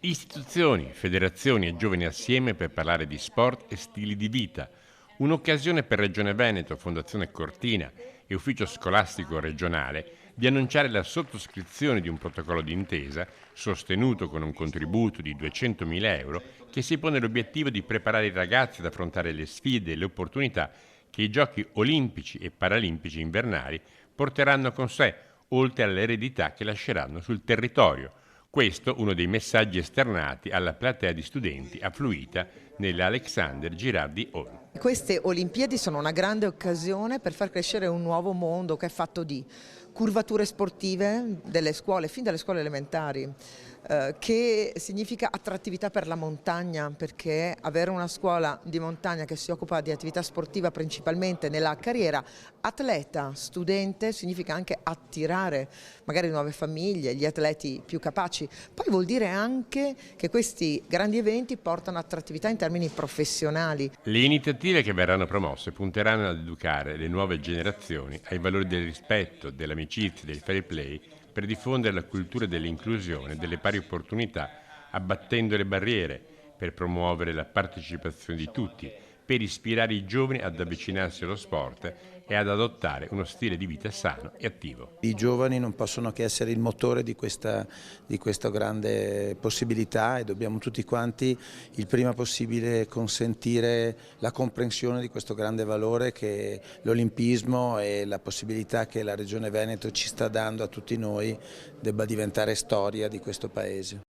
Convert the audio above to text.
Istituzioni, federazioni e giovani assieme per parlare di sport e stili di vita. Un'occasione per Regione Veneto, Fondazione Cortina e Ufficio Scolastico Regionale di annunciare la sottoscrizione di un protocollo d'intesa sostenuto con un contributo di 200.000 euro che si pone l'obiettivo di preparare i ragazzi ad affrontare le sfide e le opportunità che i giochi olimpici e paralimpici invernali porteranno con sé, oltre all'eredità che lasceranno sul territorio. Questo uno dei messaggi esternati alla platea di studenti affluita nell'Alexander Girardi Hall. Queste Olimpiadi sono una grande occasione per far crescere un nuovo mondo che è fatto di curvature sportive delle scuole, fin dalle scuole elementari, che significa attrattività per la montagna, perché avere una scuola di montagna che si occupa di attività sportiva principalmente nella carriera atleta, studente, significa anche attirare magari nuove famiglie, gli atleti più capaci. Poi vuol dire anche che questi grandi eventi portano attrattività in termini professionali. Le iniziative che verranno promosse punteranno ad educare le nuove generazioni ai valori del rispetto, dell'amicizia, del fair play per diffondere la cultura dell'inclusione, delle pari opportunità, abbattendo le barriere, per promuovere la partecipazione di tutti, per ispirare i giovani ad avvicinarsi allo sport e ad adottare uno stile di vita sano e attivo. I giovani non possono che essere il motore di questa grande possibilità e dobbiamo tutti quanti il prima possibile consentire la comprensione di questo grande valore che l'olimpismo e la possibilità che la Regione Veneto ci sta dando a tutti noi debba diventare storia di questo Paese.